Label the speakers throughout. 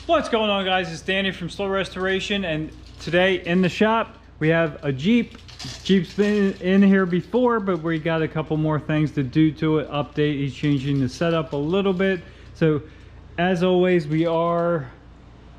Speaker 1: What's going on, guys? It's Danny from Slow Restoration, and today in the shop we have a Jeep. Jeep's been in here before, but we got a couple more things to do to it. Update, he's changing the setup a little bit. So as always, we are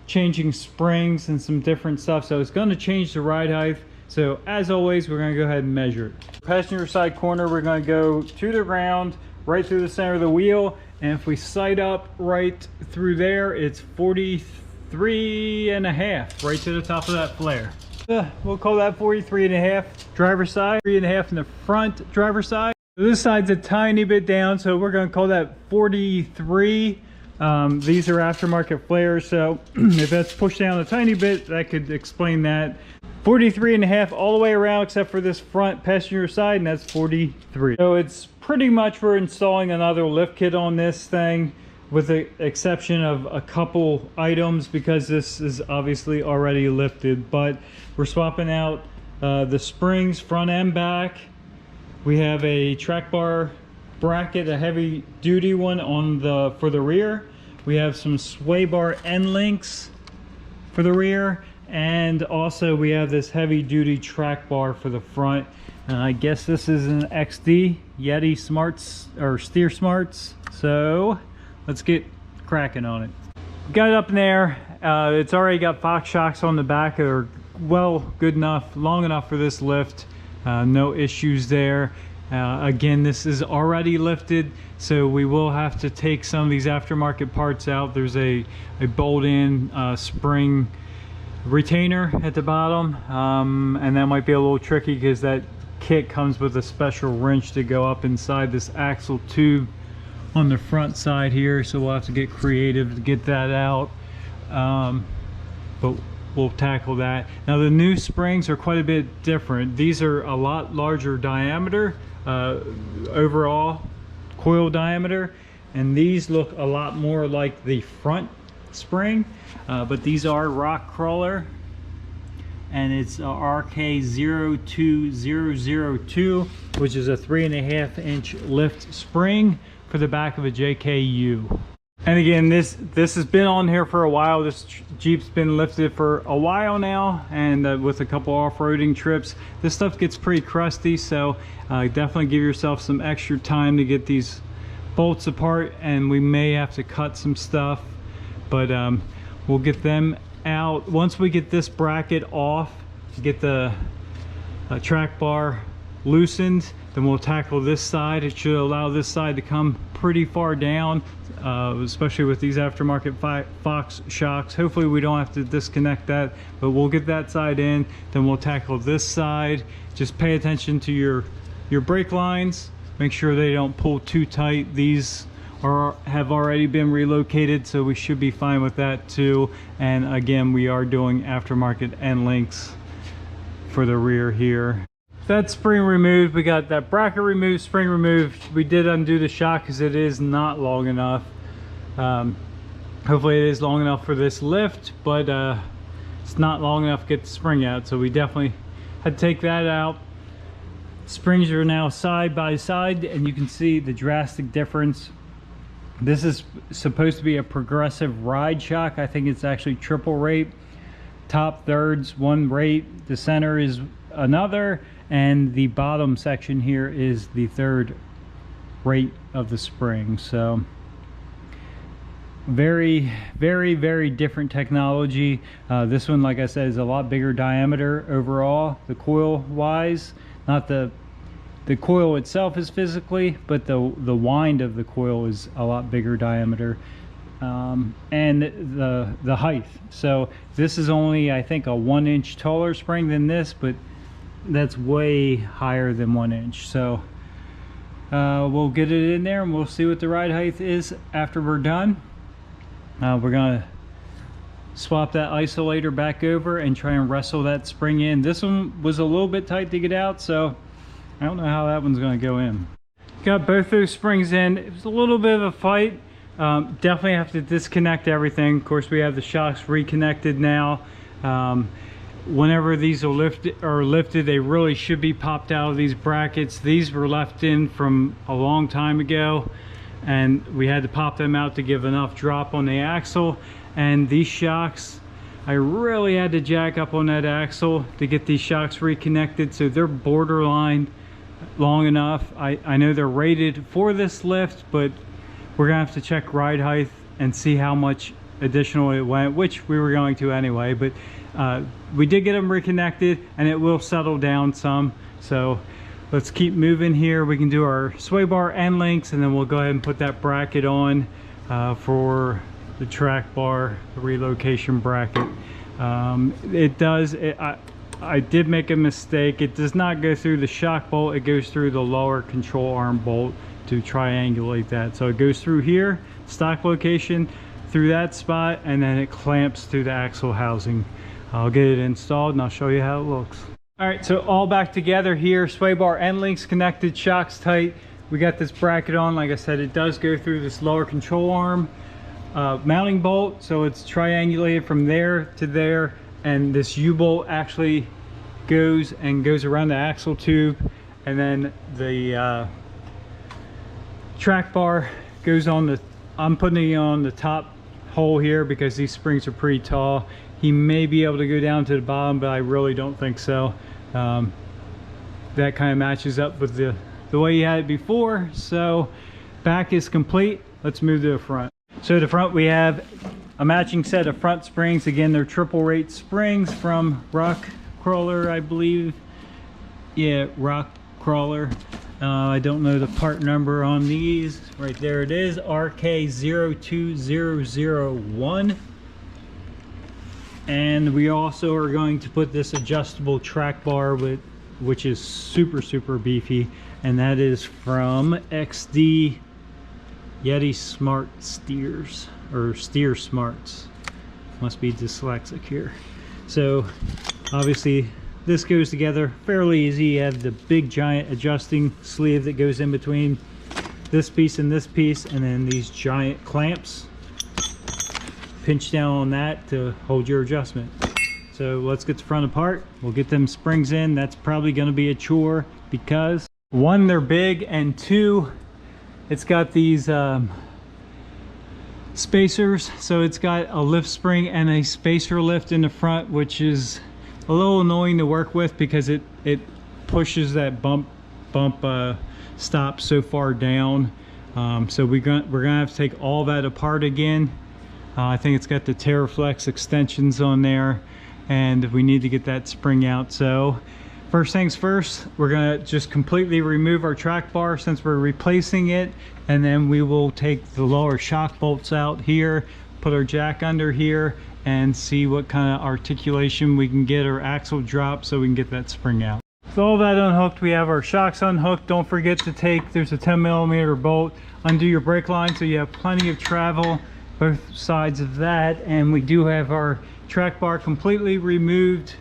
Speaker 1: changing springs and some different stuff, so it's going to change the ride height. So as always, we're going to go ahead and measure it. Passenger side corner, we're going to go to the ground, right through the center of the wheel. And if we sight up right through there, it's 43.5, right to the top of that flare. We'll call that 43.5 driver's side, 3.5 in the front driver's side. So this side's a tiny bit down, so we're going to call that 43. These are aftermarket flares, so if that's pushed down a tiny bit, that could explain that. 43.5 all the way around except for this front passenger side, and that's 43. So it's pretty much, we're installing another lift kit on this thing, with the exception of a couple items because this is obviously already lifted. But we're swapping out the springs front and back. We have a track bar bracket, a heavy duty one on for the rear. We have some sway bar end links for the rear, and also we have this heavy duty track bar for the front. I guess this is an XD Yeti Smarts or Steer Smarts, so let's get cracking on it. Got it up in there. It's already got Fox shocks on the back that are well good enough, long enough for this lift. No issues there. Again, this is already lifted, so we will have to take some of these aftermarket parts out. There's a bolt-in spring retainer at the bottom, and that might be a little tricky because that kit comes with a special wrench to go up inside this axle tube on the front side here, so we'll have to get creative to get that out, but we'll tackle that. Now the new springs are quite a bit different. These are a lot larger diameter, overall coil diameter, and these look a lot more like the front spring, but these are Rock Krawler, and it's RK02002, which is a 3.5 inch lift spring for the back of a JKU. And again, this has been on here for a while. This Jeep's been lifted for a while now, and with a couple off-roading trips, this stuff gets pretty crusty, so definitely give yourself some extra time to get these bolts apart, and we may have to cut some stuff, but we'll get them out. Once we get this bracket off, get the track bar loosened, then we'll tackle this side. It should allow this side to come pretty far down, especially with these aftermarket Fox shocks. Hopefully we don't have to disconnect that, but we'll get that side in, then we'll tackle this side. Just pay attention to your brake lines, make sure they don't pull too tight. These have already been relocated, so we should be fine with that too. And again, we are doing aftermarket end links for the rear here. That spring removed, we got that bracket removed, spring removed. We did undo the shock because it is not long enough. Hopefully it is long enough for this lift, but it's not long enough to get the spring out, so we definitely had to take that out. Springs are now side by side, and you can see the drastic difference. This is supposed to be a progressive ride shock. I think it's actually triple rate. Top thirds one rate, the center is another, and the bottom section here is the third rate of the spring. So very different technology. This one, like I said, is a lot bigger diameter overall, the coil wise. Not the coil itself is physically, but the wind of the coil is a lot bigger diameter, and the height. So this is only, I think, a 1 inch taller spring than this, but that's way higher than 1 inch. So we'll get it in there and we'll see what the ride height is after we're done. We're gonna swap that isolator back over and try and wrestle that spring in. This one was a little bit tight to get out, so I don't know how that one's going to go in. Got both those springs in. It was a little bit of a fight. Definitely have to disconnect everything. Of course, we have the shocks reconnected now. Whenever these are lifted, they really should be popped out of these brackets. These were left in from a long time ago, and we had to pop them out to give enough drop on the axle. And these shocks, I really had to jack up on that axle to get these shocks reconnected, so they're borderline long enough. I know they're rated for this lift, but we're gonna have to check ride height and see how much additional it went, which we were going to anyway, but we did get them reconnected and it will settle down some. So let's keep moving here. We can do our sway bar end links, and then we'll go ahead and put that bracket on for the track bar, the relocation bracket. I did make a mistake. It does not go through the shock bolt, it goes through the lower control arm bolt to triangulate that. So it goes through here, stock location, through that spot, and then it clamps through the axle housing. I'll get it installed and I'll show you how it looks. All right, so all back together here, sway bar end links connected, shocks tight. We got this bracket on. Like I said, it does go through this lower control arm mounting bolt, so it's triangulated from there to there, and this U-bolt actually goes around the axle tube, and then the track bar goes on the, I'm putting it on the top hole here because these springs are pretty tall. He may be able to go down to the bottom, but I really don't think so. That kind of matches up with the way you had it before. So back is complete. Let's move to the front. So the front, we have a matching set of front springs. Again, they're triple rate springs from Rock Krawler, I believe. Yeah, Rock Krawler. I don't know the part number on these. Right there it is, RK02001. And we also are going to put this adjustable track bar with, which is super beefy, and that is from XD Yeti Smart Steers, or Steer Smarts. Must be dyslexic here. So obviously this goes together fairly easy. You have the big giant adjusting sleeve that goes in between this piece and this piece, and then these giant clamps. Pinch down on that to hold your adjustment. So let's get the front apart. We'll get them springs in. That's probably going to be a chore because one, they're big, and two, it's got these spacers. So it's got a lift spring and a spacer lift in the front, which is a little annoying to work with because it pushes that bump stop so far down. So we're gonna have to take all that apart again. I think it's got the Terraflex extensions on there, and we need to get that spring out. So first things first, we're gonna just completely remove our track bar since we're replacing it, and then we will take the lower shock bolts out here, put our jack under here, and see what kind of articulation we can get, or axle drop, so we can get that spring out. So all that unhooked, we have our shocks unhooked. Don't forget to take, there's a 10mm bolt, undo your brake line so you have plenty of travel both sides of that. And we do have our track bar completely removed,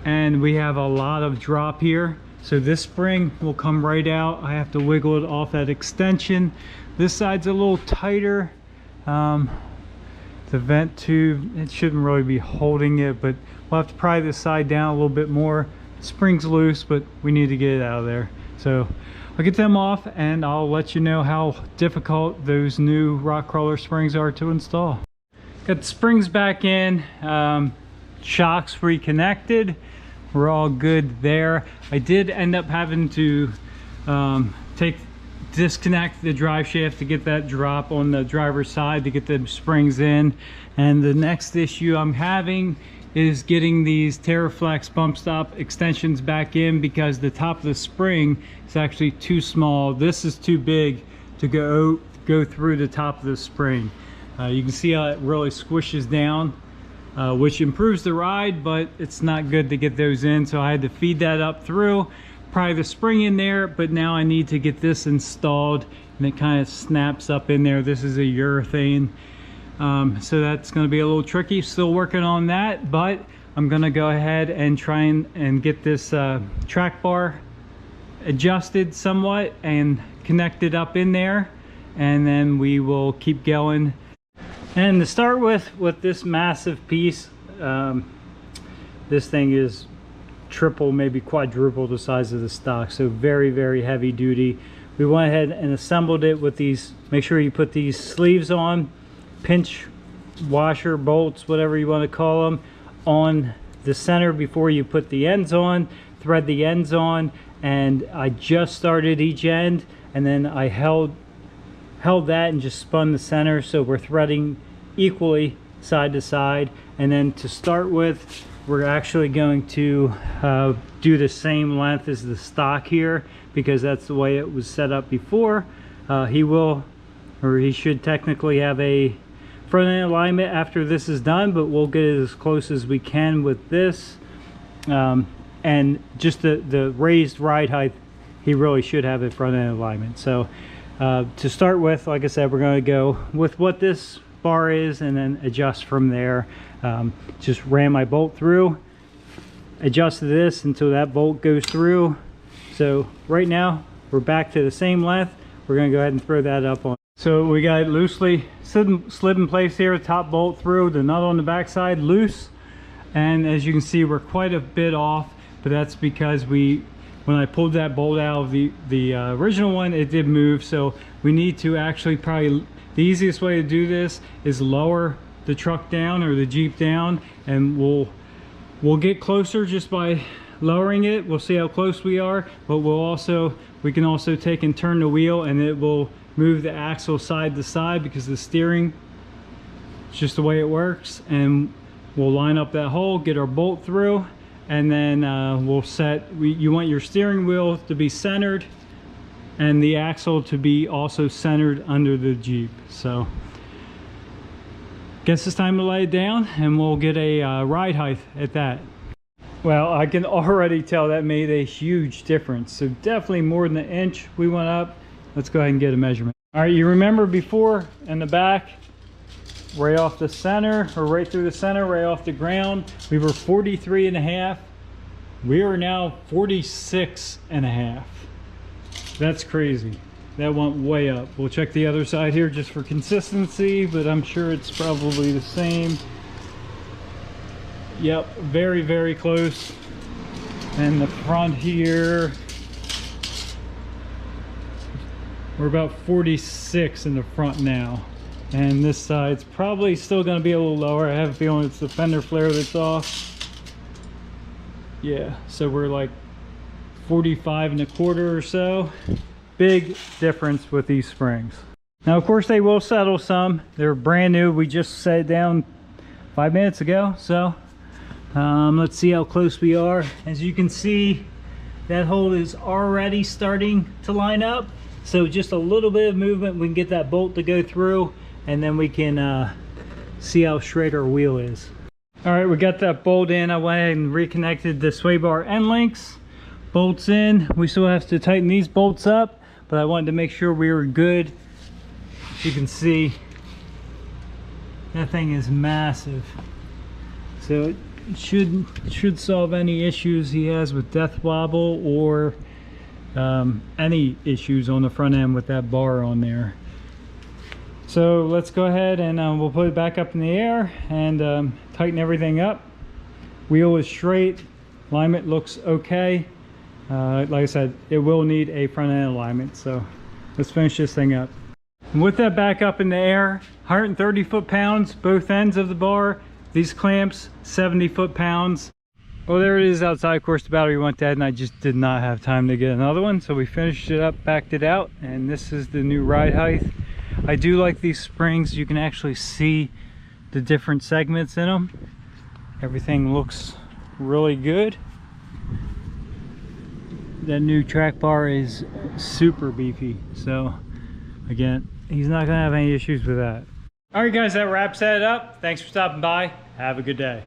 Speaker 1: and we have a lot of drop here, so this spring will come right out. I have to wiggle it off that extension. This side's a little tighter. The vent tube, it shouldn't really be holding it, but we'll have to pry this side down a little bit more. The spring's loose, but we need to get it out of there. So I'll get them off and I'll let you know how difficult those new Rock Krawler springs are to install. Got the springs back in, shocks reconnected. We're all good there. I did end up having to disconnect the drive shaft to get that drop on the driver's side to get the springs in. And the next issue I'm having is getting these Terraflex bump stop extensions back in, because the top of the spring is actually too small. This is too big to go through the top of the spring. You can see how it really squishes down, which improves the ride, but it's not good to get those in. So I had to feed that up through, pry the spring in there, but now I need to get this installed, and it kind of snaps up in there. This is a urethane, so that's going to be a little tricky. Still working on that, but I'm going to go ahead and try and get this track bar adjusted somewhat and connected up in there, and then we will keep going. And to start with this massive piece, this thing is triple, maybe quadruple the size of the stock, so very heavy duty. We went ahead and assembled it with these. Make sure you put these sleeves on, pinch washer bolts, whatever you want to call them, on the center before you put the ends on. Thread the ends on, and I just started each end, and then I held that and just spun the center, so we're threading equally side to side. And then to start with, we're actually going to do the same length as the stock here, because that's the way it was set up before. He should technically have a front end alignment after this is done, but we'll get it as close as we can with this. And just the raised ride height, he really should have a front end alignment. So to start with, like I said, we're going to go with what this bar is and then adjust from there. Just ran my bolt through, adjusted this until that bolt goes through. So right now we're back to the same length. We're going to go ahead and throw that up on. So we got it loosely slid in place here, top bolt through, the nut on the back side loose. And as you can see, we're quite a bit off, but that's because when I pulled that bolt out of the original one, it did move. So we need to actually, probably the easiest way to do this is lower the truck down, or the Jeep down, and we'll get closer just by lowering it. We'll see how close we are, but we can also take and turn the wheel, and it will move the axle side to side, because the steering, it's just the way it works. And we'll line up that hole, get our bolt through, and then we'll you want your steering wheel to be centered and the axle to be also centered under the Jeep. So guess it's time to lay it down, and we'll get a ride height at that. Well, I can already tell that made a huge difference. So definitely more than an inch we went up. Let's go ahead and get a measurement. All right, you remember before in the back, right off the center, or right through the center, right off the ground, we were 43.5. We are now 46.5. That's crazy. That went way up. We'll check the other side here just for consistency, but I'm sure it's probably the same. Yep, very, very close. And the front here, we're about 46 in the front now. And this side's probably still going to be a little lower. I have a feeling it's the fender flare that's off. Yeah, so we're like 45.25 or so. Big difference with these springs. Now, of course, they will settle some. They're brand new. We just set it down 5 minutes ago. So let's see how close we are. As you can see, that hole is already starting to line up. So just a little bit of movement, we can get that bolt to go through, and then we can see how straight our wheel is. All right, we got that bolt in. I went ahead and reconnected the sway bar end links. Bolts in. We still have to tighten these bolts up, but I wanted to make sure we were good. As you can see, that thing is massive. So it should solve any issues he has with death wobble, or any issues on the front end with that bar on there. So let's go ahead and we'll put it back up in the air and tighten everything up. Wheel is straight, alignment looks okay. Like I said, it will need a front end alignment. So let's finish this thing up. And with that back up in the air, 130 foot-pounds both ends of the bar. These clamps, 70 foot-pounds. Well, there it is outside. Of course, the battery went dead, and I just did not have time to get another one. So we finished it up, backed it out, and this is the new ride height. I do like these springs. You can actually see the different segments in them. Everything looks really good. That new track bar is super beefy. So again, he's not gonna have any issues with that. All right, guys, that wraps that up. Thanks for stopping by. Have a good day.